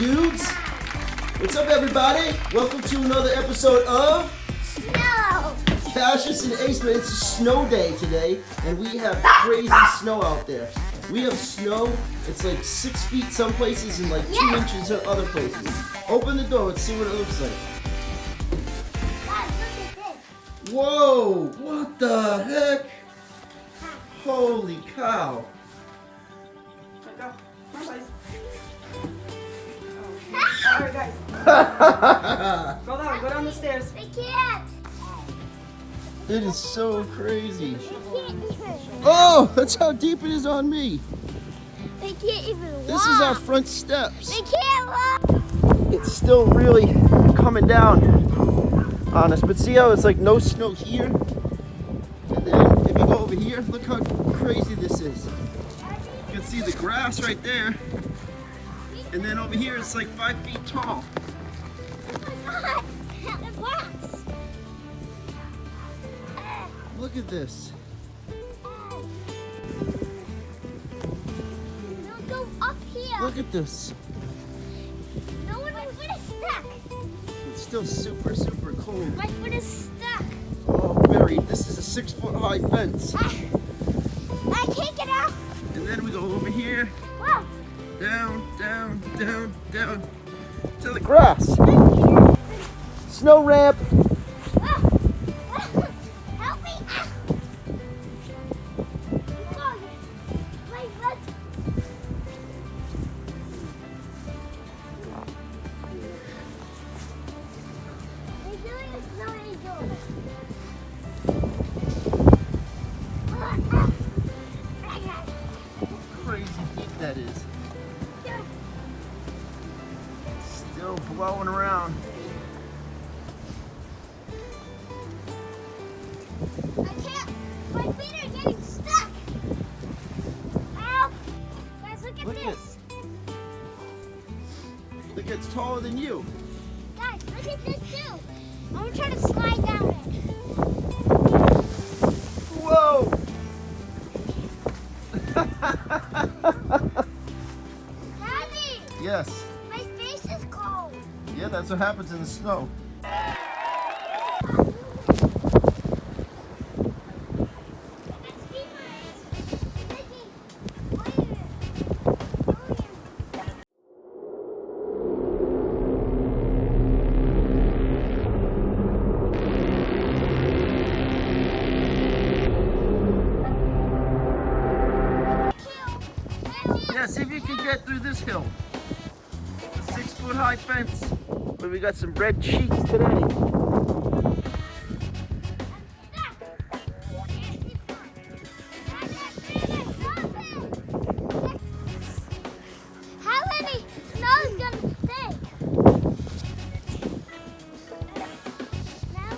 dudes? What's up, everybody? Welcome to another episode of Snow. Cassius and Ace. It's a snow day today, and we have crazy snow out there. We have snow. It's like 6 feet some places and like 2 inches in other places. Open the door. Let's see what it looks like. Guys, look at this. Whoa! What the heck? Holy cow! Alright guys. Go down the stairs. We can't. It is so crazy. We can't even. Oh, that's how deep it is on me. We can't even walk. This is our front steps. We can't walk. It's still really coming down on us, but see how it's like no snow here? And then if you go over here, look how crazy this is. You can see the grass right there. And then over here it's like 5 feet tall. Oh my God. The box. Look at this. Don't go up here. Look at this. No one, my foot is stuck. It's still super, super cold. My foot is stuck. Oh, buried. This is a 6-foot high fence. I can't get out. And then we go over here, Whoa. down, down, down, down to the grass. Whoa. Snow ramp. Help me. Oh, my foot. They're doing a snow angel. Crazy deep that is. Still blowing around. I can't. My feet are getting stuck. Ow. Guys, look at Look at this. Look, it's taller than you. Guys, look at this too. I'm gonna try to slide down it. Whoa! Daddy, Yes. my face is cold. Yeah, that's what happens in the snow. Yeah, see if you can get through this hill. A 6-foot high fence. But we got some red cheeks today. How many snow is gonna stay? Now?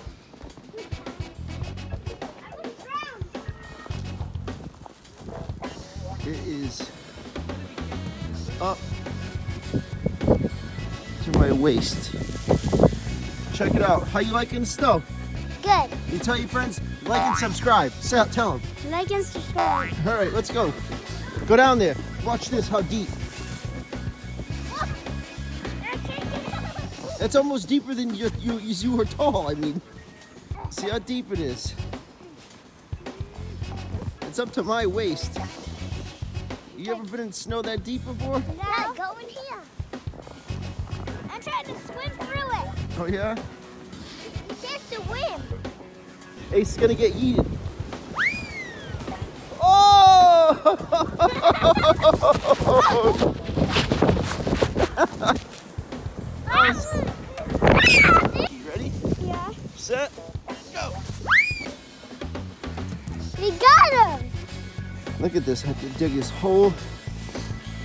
It is up to my waist. Check it out. How you liking the snow? Good. You tell your friends, like and subscribe. Tell them. Like and subscribe. All right, let's go. Go down there. Watch this, how deep. It's almost deeper than you were tall, I mean. See how deep it is. It's up to my waist. You ever been in snow that deep before? Yeah, go in here. I'm trying to swim through it. Oh yeah? You can't swim. Ace is gonna get yeeted. Oh! You ready? Yeah. Set, go! We got him. Look at this. I had to dig this whole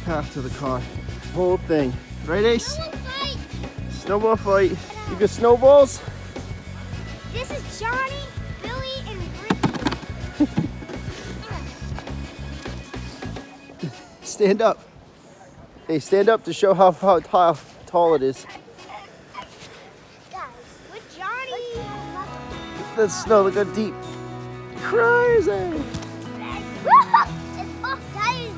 path to the car. Whole thing. Right, Ace? Someone fight. Snowball fight. You got snowballs? This is Johnny, Billy, and Ricky. Stand up. Hey, stand up to show how tall it is. Guys, with Johnny. That snow, look how deep. Crazy. It's off, guys.